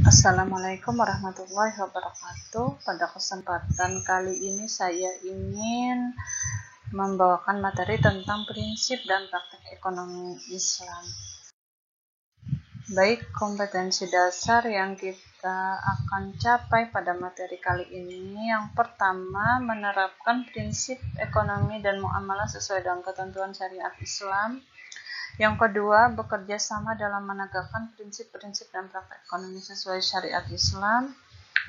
Assalamualaikum warahmatullahi wabarakatuh. Pada kesempatan kali ini saya ingin membawakan materi tentang prinsip dan praktek ekonomi Islam. Baik, kompetensi dasar yang kita akan capai pada materi kali ini, yang pertama menerapkan prinsip ekonomi dan muamalah sesuai dengan ketentuan syariat Islam. Yang kedua, bekerja sama dalam menegakkan prinsip-prinsip dan praktek ekonomi sesuai syariat Islam.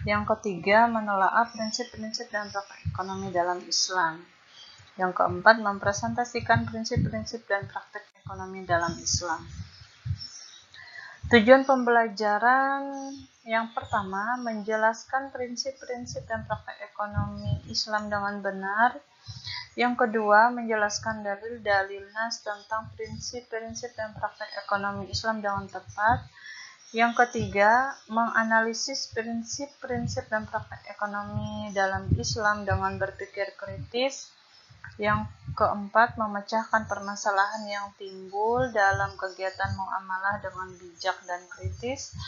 Yang ketiga, menelaah prinsip-prinsip dan praktek ekonomi dalam Islam. Yang keempat, mempresentasikan prinsip-prinsip dan praktek ekonomi dalam Islam. Tujuan pembelajaran yang pertama, menjelaskan prinsip-prinsip dan praktek ekonomi Islam dengan benar. Yang kedua, menjelaskan dalil-dalil nas tentang prinsip-prinsip dan praktek ekonomi Islam dengan tepat. Yang ketiga, menganalisis prinsip-prinsip dan praktek ekonomi dalam Islam dengan berpikir kritis. Yang keempat, memecahkan permasalahan yang timbul dalam kegiatan muamalah dengan bijak dan kritis.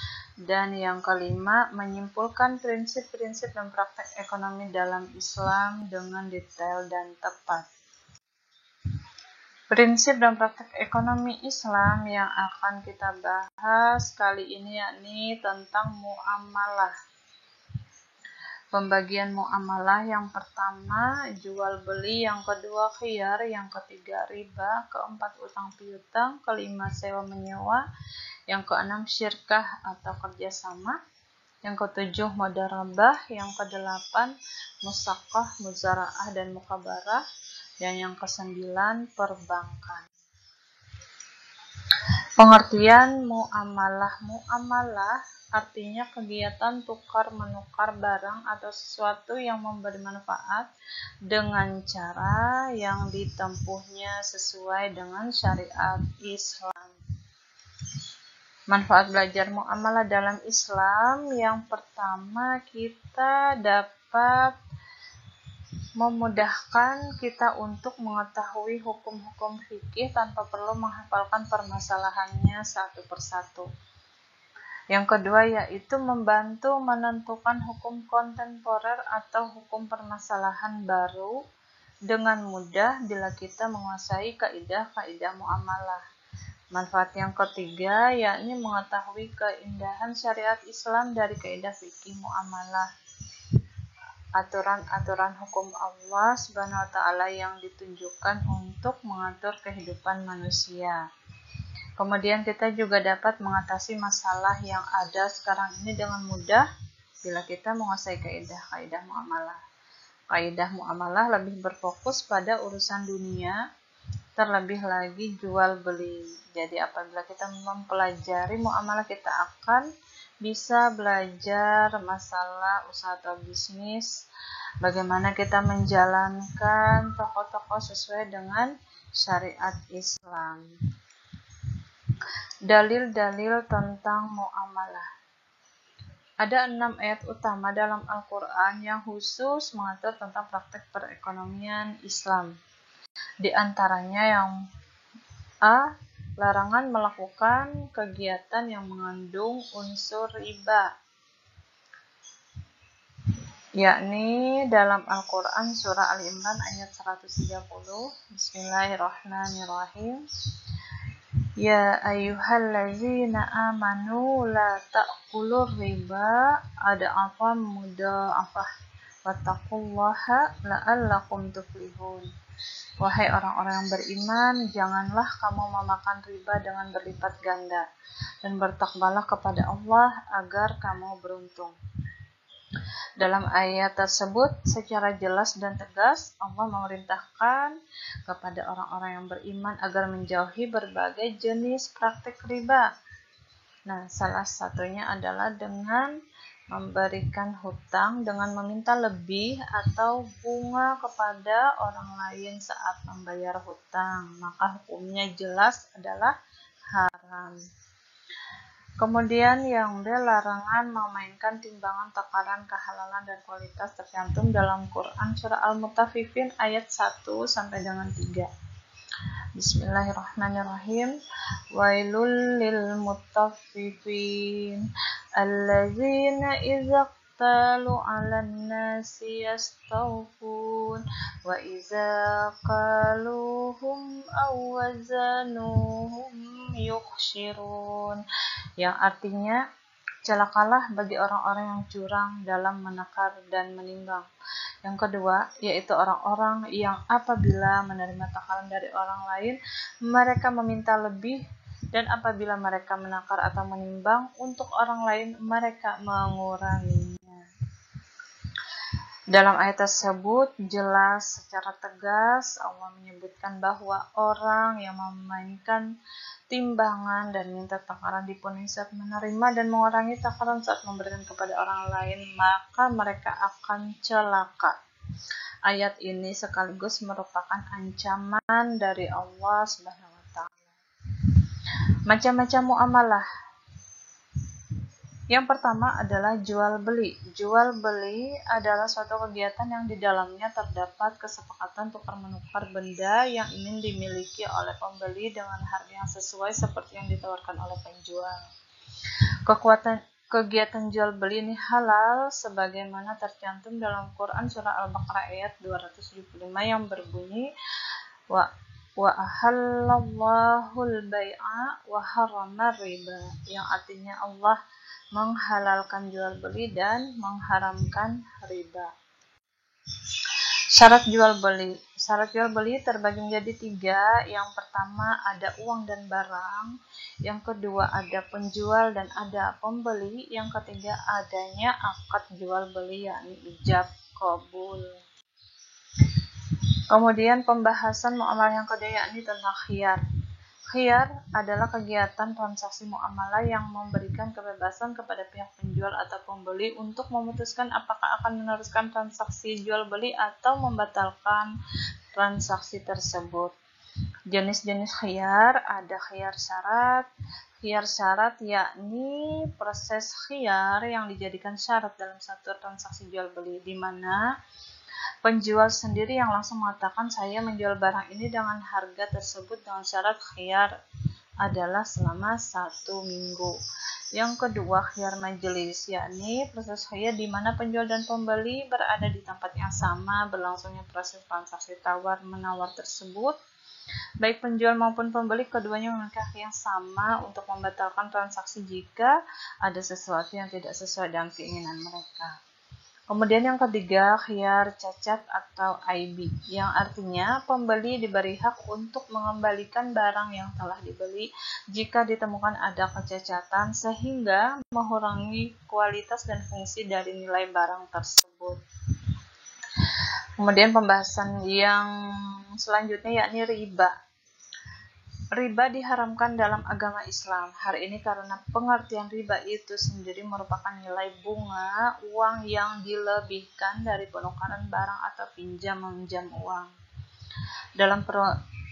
Dan yang kelima, menyimpulkan prinsip-prinsip dan praktek ekonomi dalam Islam dengan detail dan tepat. Prinsip dan praktek ekonomi Islam yang akan kita bahas kali ini yakni tentang muamalah. Pembagian muamalah yang pertama jual beli, yang kedua khiyar, yang ketiga riba, keempat utang piutang, kelima sewa menyewa, yang keenam syirkah atau kerjasama, yang ketujuh mudharabah, yang kedelapan musaqah, muzara'ah dan mukabarah, dan yang kesembilan perbankan. Pengertian muamalah artinya kegiatan tukar-menukar barang atau sesuatu yang memberi manfaat dengan cara yang ditempuhnya sesuai dengan syariat Islam. Manfaat belajar muamalah dalam Islam, yang pertama kita dapat memudahkan kita untuk mengetahui hukum-hukum fikih tanpa perlu menghafalkan permasalahannya satu persatu. Yang kedua yaitu membantu menentukan hukum kontemporer atau hukum permasalahan baru dengan mudah bila kita menguasai kaidah-kaidah muamalah. Manfaat yang ketiga yakni mengetahui keindahan syariat Islam dari kaidah fikih muamalah. Aturan-aturan hukum Allah Subhanahu wa taala yang ditunjukkan untuk mengatur kehidupan manusia. Kemudian kita juga dapat mengatasi masalah yang ada sekarang ini dengan mudah bila kita menguasai kaidah-kaidah muamalah. Kaidah muamalah lebih berfokus pada urusan dunia, terlebih lagi jual beli. Jadi apabila kita mempelajari muamalah, kita akan bisa belajar masalah usaha atau bisnis, bagaimana kita menjalankan tokoh-tokoh sesuai dengan syariat Islam. Dalil-dalil tentang muamalah. Ada 6 ayat utama dalam Al-Quran yang khusus mengatur tentang praktek perekonomian Islam. Di antaranya yang A. Larangan melakukan kegiatan yang mengandung unsur riba, yakni dalam Al-Quran surah Al-Imran ayat 130. Bismillahirrahmanirrahim. Ya ayyuhallazina amanu la ta'kulur riba ad'afan mudha'afah wattaqullaha la'allakum tuflihun. Wahai orang-orang yang beriman, janganlah kamu memakan riba dengan berlipat ganda, dan bertakwalah kepada Allah agar kamu beruntung. Dalam ayat tersebut secara jelas dan tegas Allah memerintahkan kepada orang-orang yang beriman agar menjauhi berbagai jenis praktik riba. Nah, salah satunya adalah dengan memberikan hutang dengan meminta lebih atau bunga kepada orang lain saat membayar hutang, maka hukumnya jelas adalah haram. Kemudian yang B, larangan memainkan timbangan takaran kehalalan dan kualitas tercantum dalam Quran surah Al-Mutaffifin ayat 1 sampai dengan 3. Bismillahirrahmanirrahim. Wailul lil mutaffifin alladzina idza qalu 'alan nasi yastawfun wa idza qaluhum aw wazanuhum yukhsirun, yang artinya celakalah bagi orang-orang yang curang dalam menakar dan menimbang. Yang kedua, yaitu orang-orang yang apabila menerima takaran dari orang lain, mereka meminta lebih, dan apabila mereka menakar atau menimbang untuk orang lain, mereka menguranginya. Dalam ayat tersebut, jelas secara tegas Allah menyebutkan bahwa orang yang memainkan timbangan dan minta takaran dipenuhi saat menerima dan mengurangi takaran saat memberikan kepada orang lain, maka mereka akan celaka. Ayat ini sekaligus merupakan ancaman dari Allah Subhanahu wa Ta'ala. Macam-macam muamalah. Yang pertama adalah jual beli. Jual beli adalah suatu kegiatan yang di dalamnya terdapat kesepakatan tukar-menukar benda yang ingin dimiliki oleh pembeli dengan harga yang sesuai seperti yang ditawarkan oleh penjual. Kegiatan jual beli ini halal sebagaimana tercantum dalam Quran surah Al-Baqarah ayat 275 yang berbunyi wa ahallallahu al-bai'a wa harrama riba, yang artinya Allah menghalalkan jual beli dan mengharamkan riba. Syarat jual beli. Syarat jual beli terbagi menjadi 3. Yang pertama ada uang dan barang. Yang kedua ada penjual dan ada pembeli. Yang ketiga adanya akad jual beli, yakni ijab qabul. Kemudian pembahasan muamalah yang kedua yakni tentang khiyar. Khiyar adalah kegiatan transaksi muamalah yang memberikan kebebasan kepada pihak penjual atau pembeli untuk memutuskan apakah akan meneruskan transaksi jual beli atau membatalkan transaksi tersebut. Jenis-jenis khiyar ada khiyar syarat. Khiyar syarat yakni proses khiyar yang dijadikan syarat dalam satu transaksi jual beli, di mana penjual sendiri yang langsung mengatakan saya menjual barang ini dengan harga tersebut dengan syarat khiyar adalah selama 1 minggu. Yang kedua khiyar majelis, yakni proses khiyar di mana penjual dan pembeli berada di tempat yang sama berlangsungnya proses transaksi tawar-menawar tersebut. Baik penjual maupun pembeli keduanya memiliki hak yang sama untuk membatalkan transaksi jika ada sesuatu yang tidak sesuai dengan keinginan mereka. Kemudian yang ketiga, khiyar cacat atau aibi, yang artinya pembeli diberi hak untuk mengembalikan barang yang telah dibeli jika ditemukan ada kecacatan sehingga mengurangi kualitas dan fungsi dari nilai barang tersebut. Kemudian pembahasan yang selanjutnya yakni riba. Riba diharamkan dalam agama Islam. Hal ini karena pengertian riba itu sendiri merupakan nilai bunga uang yang dilebihkan dari penukaran barang atau pinjam-meminjam uang. Dalam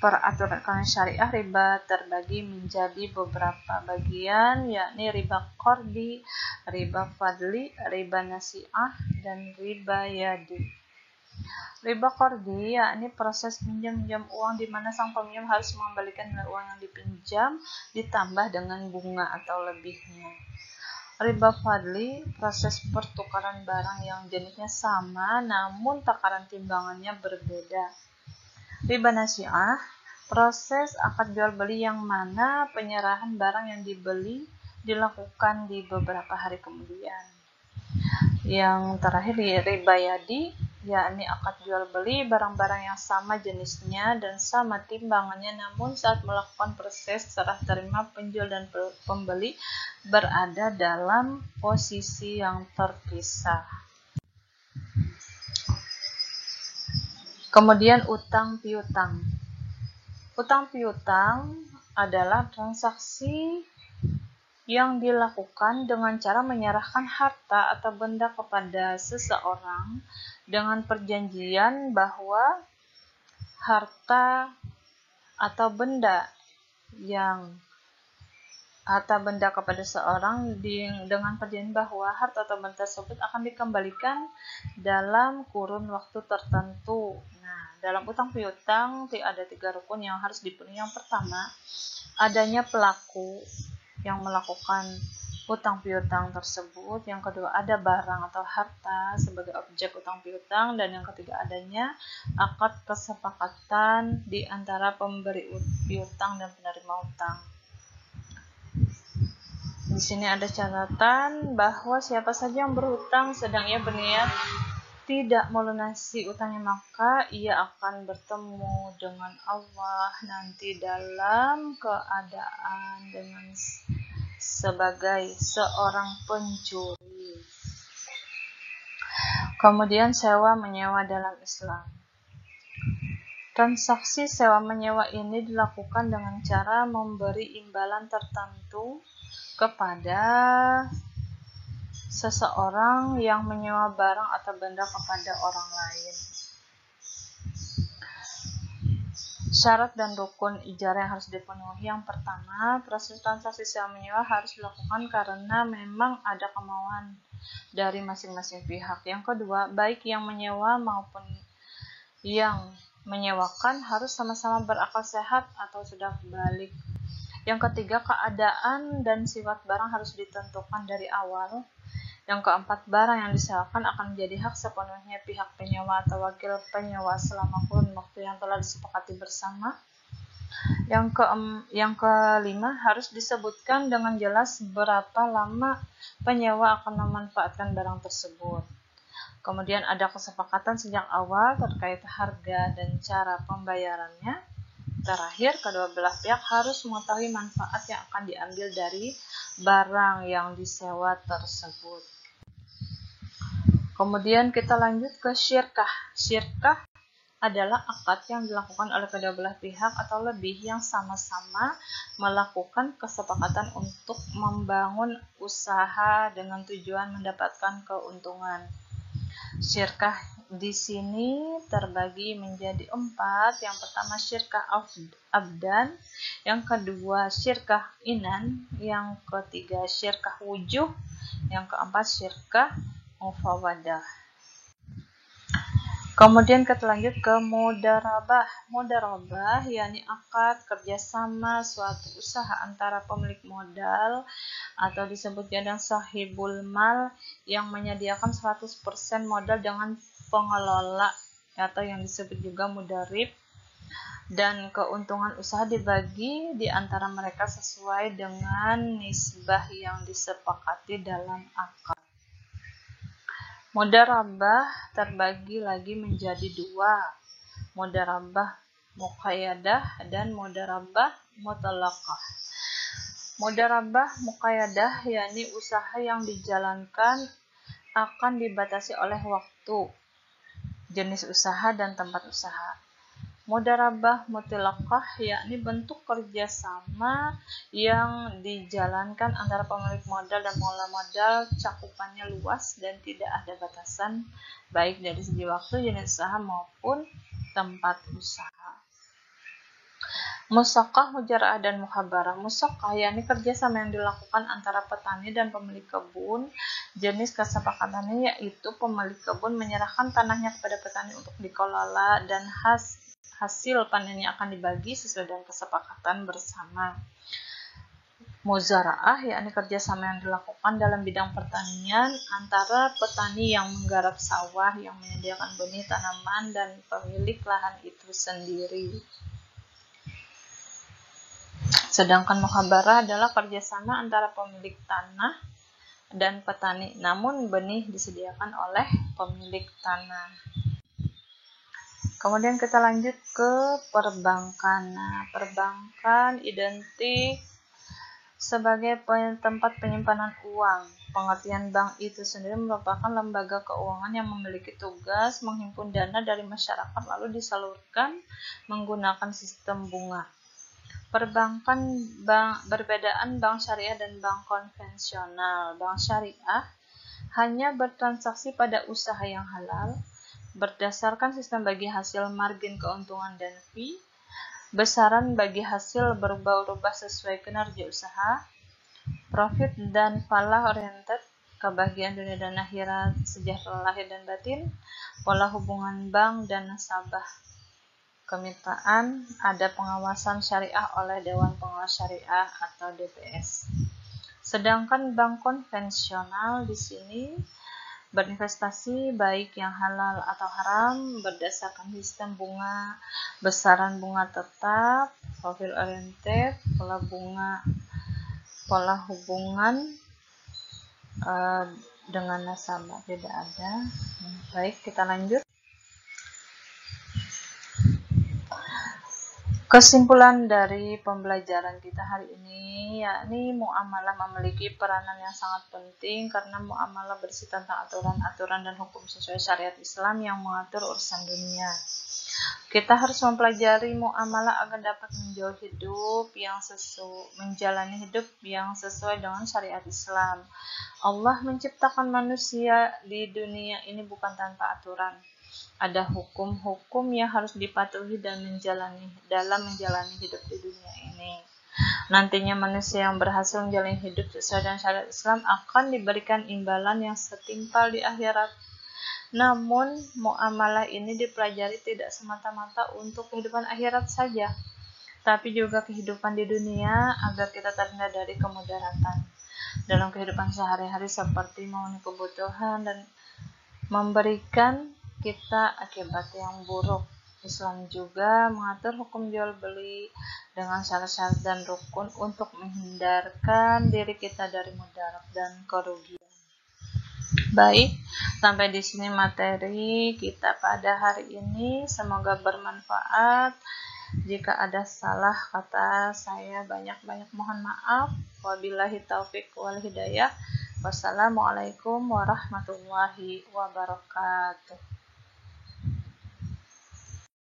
peraturan syariah, riba terbagi menjadi beberapa bagian, yakni riba qardi, riba fadli, riba nasi'ah, dan riba yadi. Riba qardi yakni proses pinjam uang di mana sang peminjam harus mengembalikan nilai uang yang dipinjam ditambah dengan bunga atau lebihnya. Riba fadli, proses pertukaran barang yang jenisnya sama namun takaran timbangannya berbeda. Riba nasi'ah, proses akad jual beli yang mana penyerahan barang yang dibeli dilakukan di beberapa hari kemudian. Yang terakhir riba yadi, yakni akad jual beli barang-barang yang sama jenisnya dan sama timbangannya namun saat melakukan proses serah terima penjual dan pembeli berada dalam posisi yang terpisah. Kemudian utang piutang. Utang piutang adalah transaksi yang dilakukan dengan cara menyerahkan harta atau benda kepada seseorang dengan perjanjian bahwa harta atau benda kepada seseorang dengan perjanjian bahwa harta atau benda tersebut akan dikembalikan dalam kurun waktu tertentu. Nah, Dalam utang piutang ada 3 rukun yang harus dipenuhi. Yang pertama, adanya pelaku yang melakukan utang piutang tersebut. Yang kedua, ada barang atau harta sebagai objek utang piutang. Dan yang ketiga, adanya akad kesepakatan di antara pemberi piutang dan penerima utang. Di sini ada catatan bahwa siapa saja yang berhutang sedang ia berniat tidak melunasi utangnya, maka ia akan bertemu dengan Allah nanti dalam keadaan dengan sebagai seorang pencuri. Kemudian sewa menyewa dalam Islam. Transaksi sewa menyewa ini dilakukan dengan cara memberi imbalan tertentu kepada seseorang yang menyewa barang atau benda kepada orang lain. Syarat dan rukun ijarah yang harus dipenuhi. Yang pertama, proses transaksi sewa menyewa harus dilakukan karena memang ada kemauan dari masing-masing pihak. Yang kedua, baik yang menyewa maupun yang menyewakan harus sama-sama berakal sehat atau sudah balik. Yang ketiga, keadaan dan sifat barang harus ditentukan dari awal. Yang keempat, barang yang disewakan akan menjadi hak sepenuhnya pihak penyewa atau wakil penyewa selama kurun waktu yang telah disepakati bersama. Yang kelima, harus disebutkan dengan jelas berapa lama penyewa akan memanfaatkan barang tersebut. Kemudian ada kesepakatan sejak awal terkait harga dan cara pembayarannya. Terakhir, kedua belah pihak harus mengetahui manfaat yang akan diambil dari barang yang disewa tersebut. Kemudian kita lanjut ke syirkah. Syirkah adalah akad yang dilakukan oleh kedua belah pihak atau lebih yang sama-sama melakukan kesepakatan untuk membangun usaha dengan tujuan mendapatkan keuntungan. Syirkah di sini terbagi menjadi 4. Yang pertama syirkah abdan, yang kedua syirkah inan, yang ketiga syirkah wujuh, yang keempat syirkah mufawadah. Kemudian kita lanjut ke mudarabah. Mudarabah yakni akad kerjasama suatu usaha antara pemilik modal atau disebut dengan sahibul mal yang menyediakan 100% modal dengan pengelola atau yang disebut juga mudarib, dan keuntungan usaha dibagi di antara mereka sesuai dengan nisbah yang disepakati dalam akad. Mudarabah terbagi lagi menjadi 2, mudarabah muqayyadah dan mudarabah mutlaqah. Mudarabah muqayyadah yakni usaha yang dijalankan akan dibatasi oleh waktu, jenis usaha dan tempat usaha. Mudarabah mutlaqah yakni bentuk kerjasama yang dijalankan antara pemilik modal dan pengelola modal, cakupannya luas dan tidak ada batasan baik dari segi waktu, jenis usaha maupun tempat usaha. Musaqah, mujara'ah dan mukhabarah. Musaqah yakni kerjasama yang dilakukan antara petani dan pemilik kebun. Jenis kesepakatannya yaitu pemilik kebun menyerahkan tanahnya kepada petani untuk dikelola dan hasil panennya akan dibagi sesuai dengan kesepakatan bersama. Muzara'ah yakni kerjasama yang dilakukan dalam bidang pertanian antara petani yang menggarap sawah, yang menyediakan benih tanaman, dan pemilik lahan itu sendiri. Sedangkan mukhabarah adalah kerjasama antara pemilik tanah dan petani, namun benih disediakan oleh pemilik tanah. Kemudian kita lanjut ke perbankan. Nah, perbankan identik sebagai tempat penyimpanan uang. Pengertian bank itu sendiri merupakan lembaga keuangan yang memiliki tugas menghimpun dana dari masyarakat lalu disalurkan menggunakan sistem bunga. Perbankan berbedaan bank syariah dan bank konvensional. Bank syariah hanya bertransaksi pada usaha yang halal, berdasarkan sistem bagi hasil margin keuntungan dan fee, besaran bagi hasil berubah-ubah sesuai kinerja usaha, profit dan falah oriented, kebahagiaan dunia dan akhirat, sejahtera lahir dan batin, pola hubungan bank dan nasabah. kemitraan, ada pengawasan syariah oleh Dewan Pengawas Syariah atau DPS. Sedangkan bank konvensional di sini berinvestasi baik yang halal atau haram berdasarkan sistem bunga, besaran bunga tetap, profil oriented, pola hubungan dengan nasabah tidak ada. Baik, kita lanjut. Kesimpulan dari pembelajaran kita hari ini, yakni muamalah memiliki peranan yang sangat penting karena muamalah bersih tentang aturan-aturan dan hukum sesuai syariat Islam yang mengatur urusan dunia. Kita harus mempelajari muamalah agar dapat menjalani hidup yang sesuai dengan syariat Islam. Allah menciptakan manusia di dunia ini bukan tanpa aturan. Ada hukum-hukum yang harus dipatuhi dan dalam menjalani hidup di dunia ini. Nantinya manusia yang berhasil menjalani hidup sesuai dengan syariat Islam akan diberikan imbalan yang setimpal di akhirat. Namun, muamalah ini dipelajari tidak semata-mata untuk kehidupan akhirat saja, tapi juga kehidupan di dunia agar kita terhindar dari kemudaratan dalam kehidupan sehari-hari seperti memenuhi kebutuhan dan memberikan kita akibat yang buruk. Islam juga mengatur hukum jual beli dengan syarat-syarat dan rukun untuk menghindarkan diri kita dari mudarat dan kerugian. Baik, sampai di sini materi kita pada hari ini. Semoga bermanfaat. Jika ada salah kata saya banyak-banyak mohon maaf. Wabillahi taufik wal hidayah. Wassalamualaikum warahmatullahi wabarakatuh.